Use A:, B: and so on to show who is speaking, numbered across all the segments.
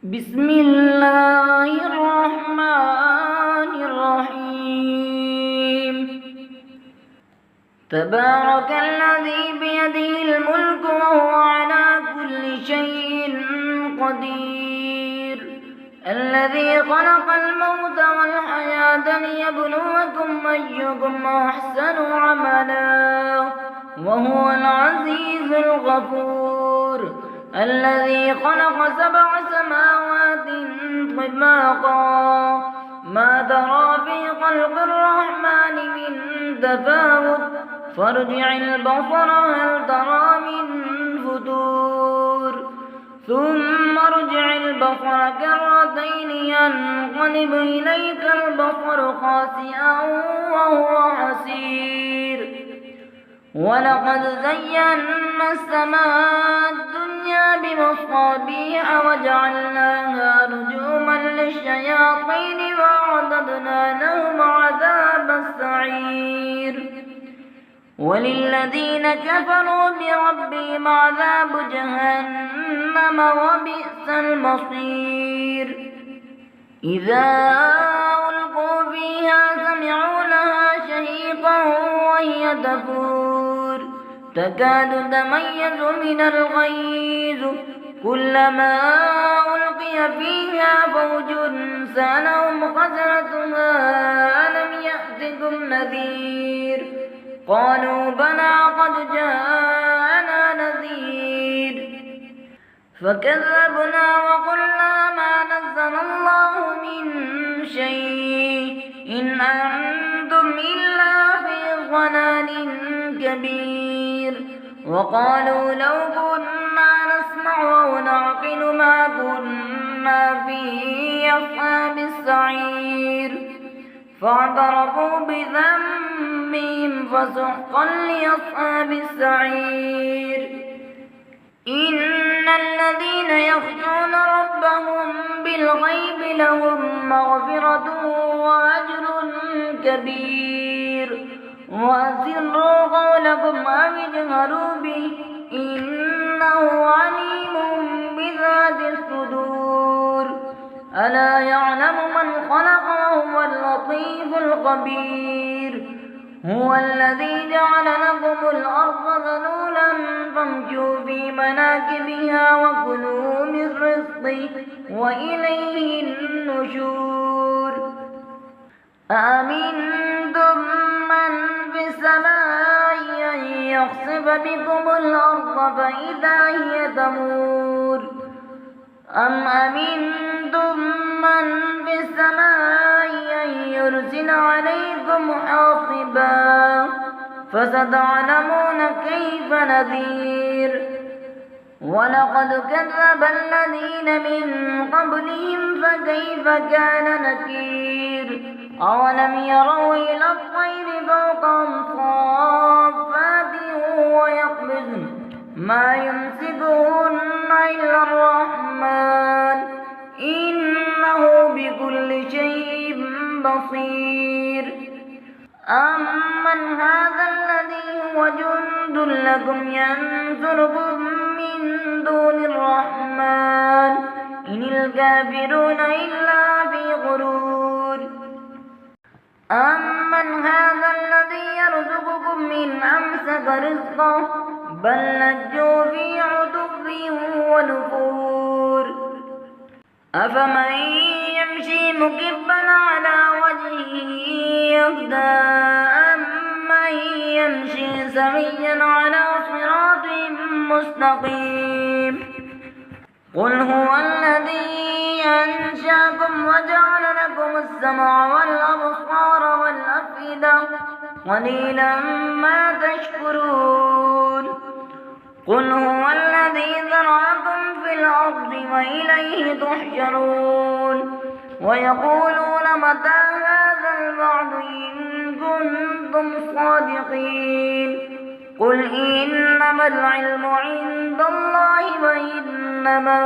A: بسم الله الرحمن الرحيم. تبارك الذي بيده الملك وهو على كل شيء قدير، الذي خلق الموت والحياة ليبلوكم أيكم أحسن عملا وهو العزيز الغفور، الذي خلق 7 سماوات طباقا ما ترى في خلق الرحمن من تفاوت فارجع البصر هل ترى من فتور ثم ارجع البصر كرتين ينقلب إليك البصر خاسئا وهو حسير. ولقد زينا السماء الدنيا بمصابيح وجعلناها رجوما للشياطين وأعتدنا لهم عذاب السعير. وللذين كفروا بربهم عذاب جهنم وبئس المصير. إذا ألقوا فيها سمعوا لها شهيقا وهي تفور تكاد تميز من الغيظ كلما ألقي فيها فوج سألهم خزنتها ألم يأتكم نذير قالوا بلى قد جاءنا نذير فكذبنا وقلنا ما نزل الله من شيء إن أنتم إلا في ضلال كبير. وقالوا لو كنا نسمع أو نعقل ما كنا في أصحاب السعير فاعترفوا بذنبهم فسحقا لأصحاب السعير. إن الذين يخشون ربهم بالغيب لهم مغفرة وأجر كبير. وأسروا قولكم أو اجهروا به إنه عليم بذات الصدور. ألا يعلم من خلق وهو اللطيف الخبير. هو الذي جعل لكم الأرض ذلولا فامشوا في مناكبها وكلوا من رزقه وإليه النشور. أأمنتم من في السماء أن يخسف بكم الأرض فإذا هي تمور أم أمنتم من في السماء أن يرسل عليكم حاصبا فستعلمون كيف نذير. ولقد كذب الذين من قبلهم فكيف كان نكير. أولم يروا إلى الطير فوقهم صافات ويقبضن ما يمسكهن إلا الرحمن إنه بكل شيء بصير. أمن هذا الذي هو جند لكم ينصركم من دون الرحمن إن الكافرون إلا في غرور. أمن هذا الذي يرزقكم من أمسك رزقه بل لجوا في عتب ونفور. أفمن يمشي مكبا على وجهه يهدى أمن يمشي سويا على صراط مستقيم. قل هو الذي أنشأكم وجعل لكم السمع والأبصار والأفئدة قليلا ما تشكرون. قل هو الذي ذرأكم في الأرض وإليه تحشرون. ويقولون متى هذا الوعد إن كنتم صادقين. قل إنما العلم عند الله وإنما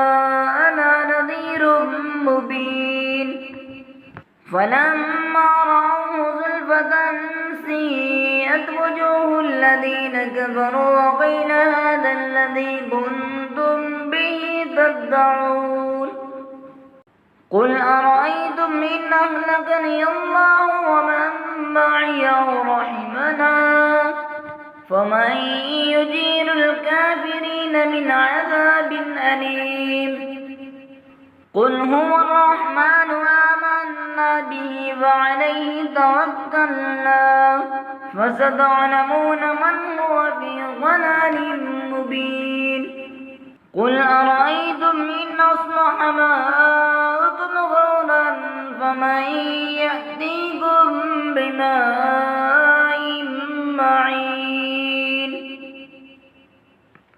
A: أنا نذير مبين. فلما رأوه زلفة سيئت وجوه الذين كفروا وقيل هذا الذي كنتم به تدعون قل أرأيتم إن أهلكني الله ومن معي أو رحمنا فمن يجير الكافرين من عذاب أليم قل هو الرحمن آمنا به وعليه توكلنا فستعلمون من هو في ضلال مبين قل أرأيتم إن أصبح ماؤكم